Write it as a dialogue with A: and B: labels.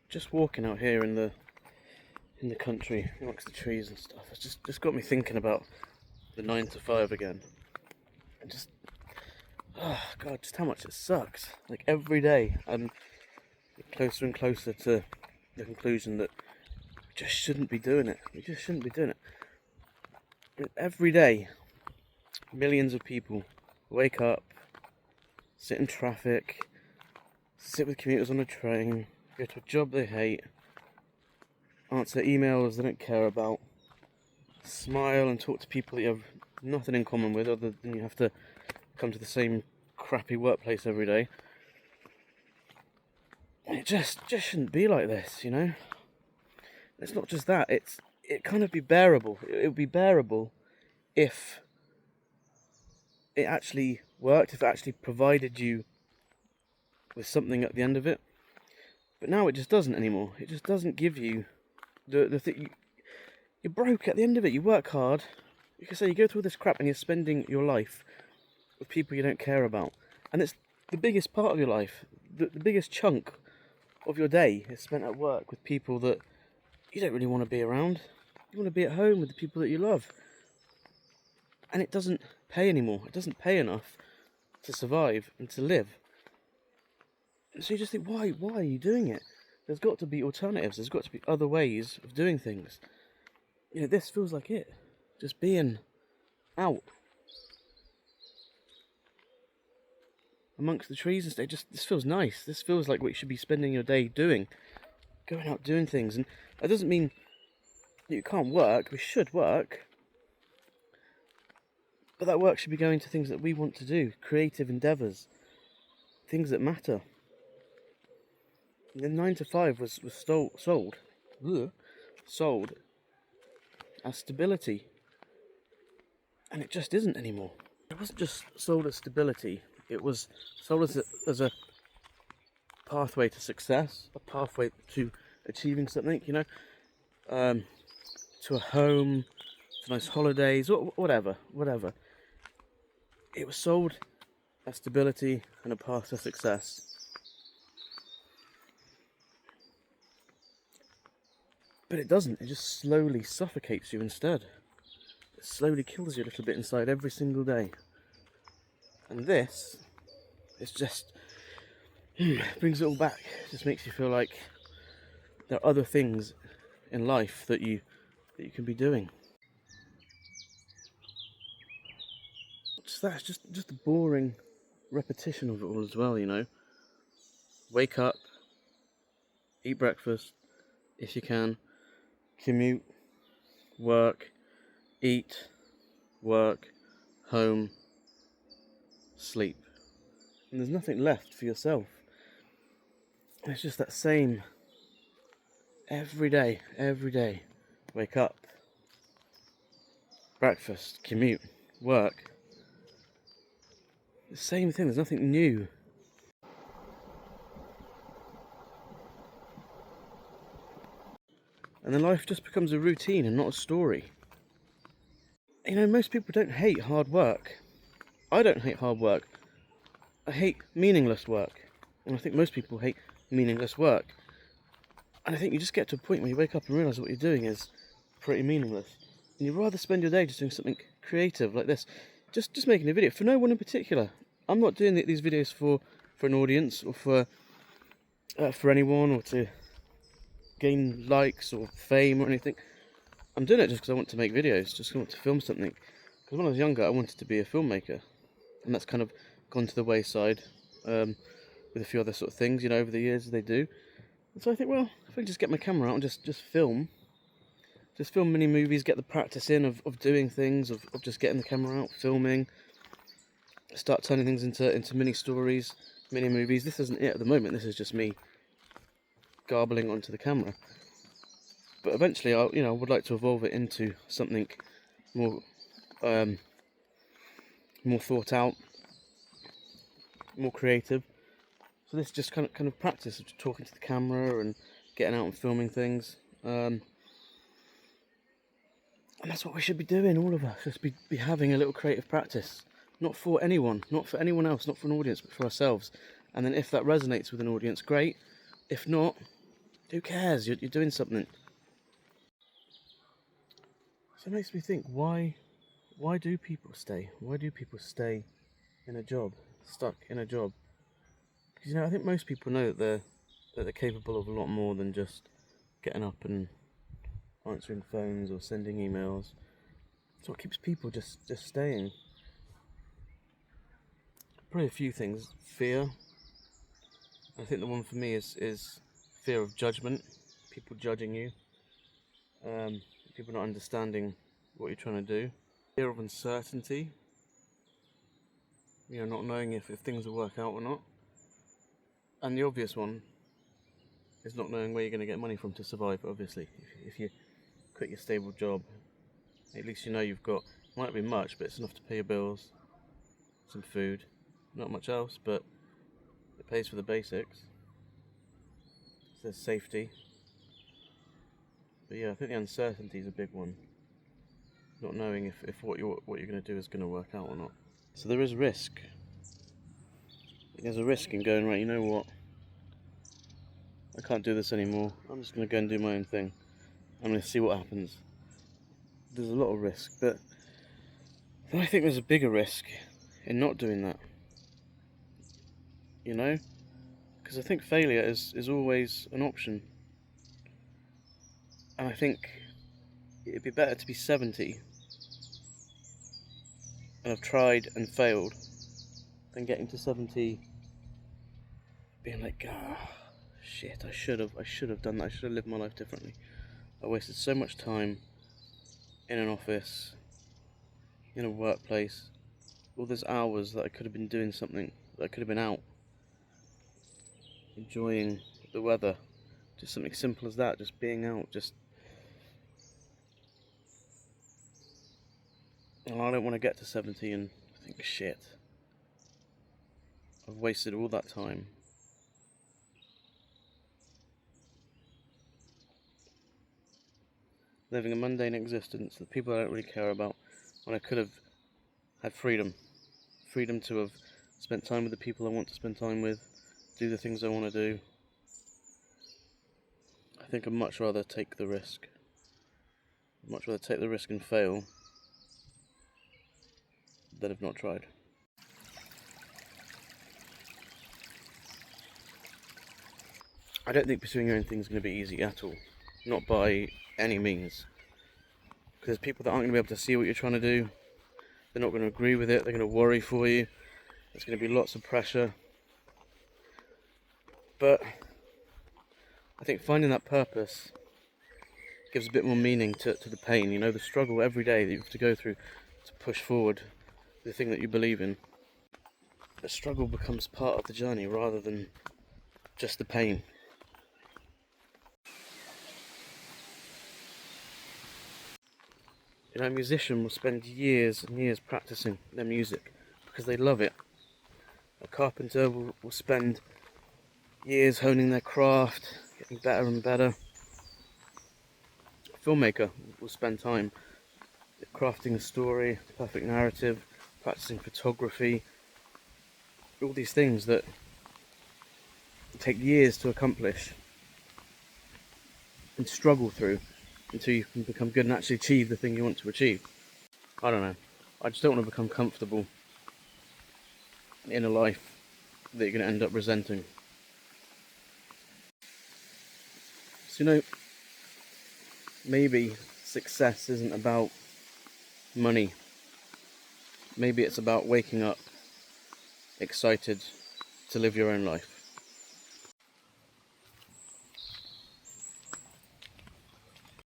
A: just walking out here in the country amongst the trees and stuff, it's just got me thinking about the 9 to 5 again. And just, oh God, just how much it sucks. Like every day I'm closer and closer to the conclusion that we just shouldn't be doing it. We just shouldn't be doing it. And every day, millions of people wake up, sit in traffic, sit with commuters on a train, go to a job they hate, answer emails they don't care about, smile and talk to people that you have nothing in common with other than you have to come to the same crappy workplace every day. It just shouldn't be like this, you know? It's not just that, it kind of be bearable. It would be bearable if it actually worked, if it actually provided you with something at the end of it. But now it just doesn't anymore. It just doesn't give you the thing. You're broke at the end of it. You work hard. You can say you go through all this crap and you're spending your life with people you don't care about. And it's the biggest part of your life. The biggest chunk of your day is spent at work with people that you don't really want to be around. You want to be at home with the people that you love. And it doesn't pay anymore. It doesn't pay enough to survive and to live. So you just think, why are you doing it? There's got to be alternatives. There's got to be other ways of doing things. You know, this feels like it. Just being out amongst the trees and stuff. This feels nice. This feels like what you should be spending your day doing. Going out doing things. And that doesn't mean that you can't work. We should work. But that work should be going to things that we want to do. Creative endeavours. Things that matter. And then 9 to 5 was sold as stability. And it just isn't anymore. It wasn't just sold as stability. It was sold as a pathway to success, a pathway to achieving something, you know, to a home, to nice holidays, whatever. It was sold as stability and a path to success. But it doesn't. It just slowly suffocates you instead. It slowly kills you a little bit inside every single day. And this, it's just brings it all back. It just makes you feel like there are other things in life that you can be doing. That's just the boring repetition of it all as well, you know. Wake up, eat breakfast if you can, commute, work, eat, work, home, sleep. And there's nothing left for yourself. It's just that same every day. Wake up, breakfast, commute, work. The same thing, there's nothing new. And then life just becomes a routine and not a story. You know, most people don't hate hard work. I don't hate hard work. I hate meaningless work. And I think most people hate meaningless work. And I think you just get to a point where you wake up and realise what you're doing is pretty meaningless. And you'd rather spend your day just doing something creative like this. Just making a video, for no one in particular. I'm not doing these videos for an audience or for anyone or to gain likes or fame or anything. I'm doing it just because I want to make videos, just want to film something. Because when I was younger, I wanted to be a filmmaker, and that's kind of gone to the wayside with a few other sort of things, you know, over the years they do. And so I think, well, if I can just get my camera out and just film mini movies, get the practice in of doing things, of just getting the camera out, filming, start turning things into mini stories, mini movies. This isn't it at the moment. This is just me garbling onto the camera. But eventually, I would like to evolve it into something more, more thought out, more creative. So this is just kind of practice of talking to the camera and getting out and filming things. And that's what we should be doing, all of us. Just be having a little creative practice. Not for anyone, not for anyone else, not for an audience, but for ourselves. And then if that resonates with an audience, great. If not, Who cares? You're doing something. So it makes me think, why do people stay? Why do people stay in a job, stuck in a job? Because, I think most people know that they're capable of a lot more than just getting up and answering phones or sending emails. It's what keeps people just staying. Probably a few things. Fear. I think the one for me is fear of judgment. People judging you. People not understanding what you're trying to do. Fear of uncertainty. Not knowing if things will work out or not. And the obvious one is not knowing where you're going to get money from to survive, obviously. If you quit your stable job, at least you've got, might not be much, but it's enough to pay your bills, some food, not much else, but it pays for the basics. So there's safety. But yeah, I think the uncertainty is a big one. Not knowing if what you're going to do is going to work out or not. So there is risk. There's a risk in going, right, you know what? I can't do this anymore. I'm just going to go and do my own thing. I'm going to see what happens. There's a lot of risk, but I think there's a bigger risk in not doing that. Because I think failure is always an option. And I think it'd be better to be 70 and have tried and failed than getting to 70 being like, shit, I should have done that. I should have lived my life differently. I wasted so much time in an office, in a workplace, all those hours that I could have been doing something, that I could have been out, enjoying the weather, just something simple as that, just being out, and I don't want to get to 70 and think, shit, I've wasted all that time. Living a mundane existence that people I don't really care about, when I could have had freedom to have spent time with the people I want to spend time with, do the things I want to do. I think I'd much rather take the risk. I'd much rather take the risk and fail than have not tried. I don't think pursuing your own thing is going to be easy at all. Not by any means. Because there's people that aren't going to be able to see what you're trying to do. They're not going to agree with it. They're going to worry for you. There's going to be lots of pressure. But I think finding that purpose gives a bit more meaning to the pain. The struggle every day that you have to go through to push forward the thing that you believe in. The struggle becomes part of the journey rather than just the pain. A musician will spend years and years practicing their music because they love it. A carpenter will spend years honing their craft, getting better and better. A filmmaker will spend time crafting a story, a perfect narrative, practicing photography. All these things that take years to accomplish and struggle through until you can become good and actually achieve the thing you want to achieve. I don't know. I just don't want to become comfortable in a life that you're going to end up resenting. So, maybe success isn't about money. Maybe it's about waking up excited to live your own life.